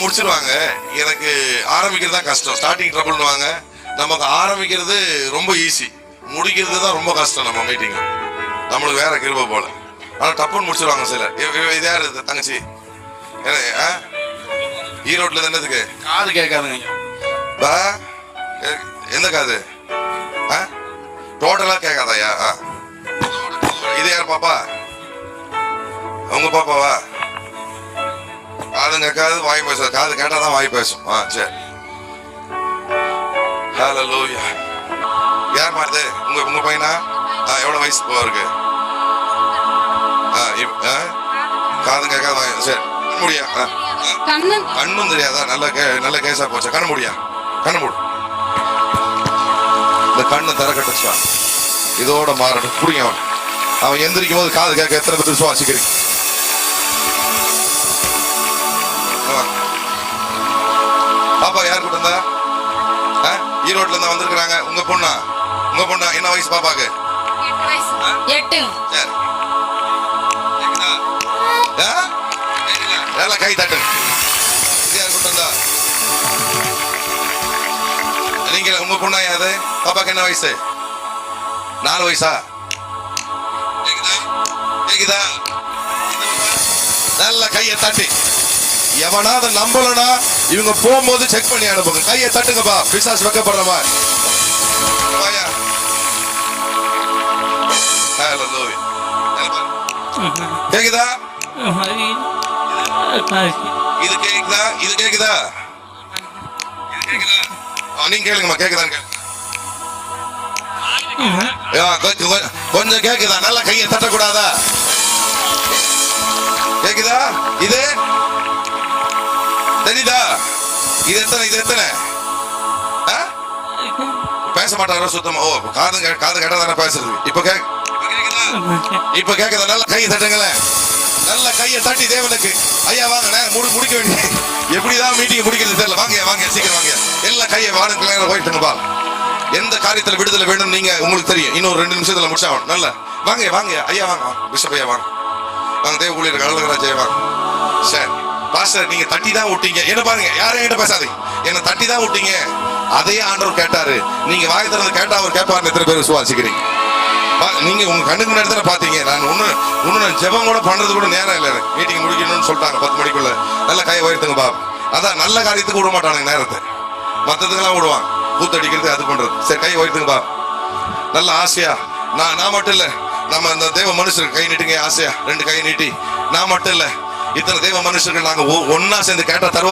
முடிச்சிருவாங்க. எனக்கு ஆரம்பிக்கிறது தான் கஷ்டம். ஸ்டார்டிங் ட்ரபிள்னுவாங்க. நமக்கு ஆரம்பிக்கிறது ரொம்ப ஈஸி, முடிக்கிறது தான் ரொம்ப கஷ்டம். நம்ம மீட்டிங் நம்மளுக்கு வேற கிருபை போல. ஆனால் டப்புன்னு முடிச்சிருவாங்க சிலர். இது யாரு தங்கச்சி? ஈரோட்ல என்னதுக்கு காது கேட்காதுங்க. எந்த காது? டோட்டலா கேட்காதயா? இது யார் பாப்பா? உங்க பாப்பாவா? காது கேட்காது, வாய் பேச. காது கேட்டாதான் வாய் பேசும். சரி. ஹல்லேலூயா. யார் மாதிரி? உங்க பையனா? எவ்வளவு வயசு போருக்கு? காது கேட்காத. சரி, முடியா? கண்ணும் தெரியாதா? நல்ல கேஸா போச்சு. கண்ணு முடியா? கண்ணு மூடு. இந்த கண்ணு திறக்கட்டுச்சா? இதோட மாறட்டும். புடிங்க அவன். அவன் எந்திரிக்கும் போது காது கேட்க எத்தனை பேர் விசுவாசிக்கிறீங்க? பாப்பா யார் கூட இருந்தா? ஈரோட்ல இருந்தா வந்திருக்காங்க. உங்க பொண்ணா? என்ன வயசு பாப்பாக்கு? 8. நல்லா கை தட்டு. யார் கூட இருந்தா? நீங்க உங்க பொண்ணா? யாது பாப்பாக்கு என்ன வயசு? 4 வயசா? கேக்குதா? நல்ல கையை தட்டி. எவனாவது நம்பலனா இவங்க போகும்போது செக் பண்ணி அனுப்புங்க. கையை தட்டுங்கப்பா. பிசாசு வைக்கப்படுற மாதிரி. கேக்குதா? இது கேக்குதா? இது கேக்குதா? நீங்க கேளுங்கம்மா. கேக்குதான்னு கொஞ்சம் கேக்குதா? நல்ல கையை தட்டக்கூடாதா? கேக்குதா? இது தெரியுதா? இது எத்தனை? பேச மாட்டாரோ சுத்தமா? காது கேட்டா தானே பேசுறது. இப்ப கேக்குதா? நல்ல கையை தட்டுங்களேன். நல்ல கையை தட்டி தேவனுக்கு. ஐயா வாங்க, முடிக்க வேண்டிய. எப்படிதான் மீட்டிங் முடிக்கிறது தெரியல. வாங்க சீக்கிரம் வாங்க. எல்லா கையை வாங்க போயிட்டுங்கப்பா. எந்த காரியத்துல விடுதலை வேணும் நீங்க உங்களுக்கு தெரியும். இன்னும் 2 நிமிஷத்துல முடிச்சாகும். நல்ல வாங்க ஐயா வாங்க. பிஷப் ஐயா வாங்க. தேவ ஊழியர் அழகராஜ் ஐயா வாங்க. சரி பாஸ்டர், நீங்க தட்டி தான் விட்டீங்க. என்ன பாருங்க, யாரும் என்கிட்ட பேசாதீங்க. என்ன தட்டி தான் விட்டீங்க. அதையே ஆண்டவர் கேட்டாரு. நீங்க வாய் திறந்து கேட்டா அவர் கேட்பாரு. எத்தனை பேர் விசுவாசிக்கிறீங்க? நீங்க உங்க கண்ணுக்கு முன்னாடி தானே பாத்தீங்க. நான் ஒன்னும் ஜெபம் கூட பண்றது கூட நேரம் இல்லை. மீட்டிங் முடிக்கணும்னு சொல்லிட்டாங்க 10 மணிக்குள்ள. நல்ல கையை உயர்த்துங்க பாப். அதான் நல்ல காரியத்துக்கு விட மாட்டானுங்க நேரத்தை. மற்றதுக்கெல்லாம் விடுவான். கூத்தடிக்கிறது அது பண்றது. சரி, கையை உயர்த்துங்க பாப். நல்ல ஆசையா நான் மட்டும் இல்ல, நம்ம இந்த தேவ மனுஷருக்கு கை நீட்டுங்க. ஆசையா 2 கை நீட்டி. நான் மட்டும் இல்ல, இத்தனை தேவ மனுஷர்கள் நாங்க ஒன்னா சேர்ந்து கேட்ட தருவோம்.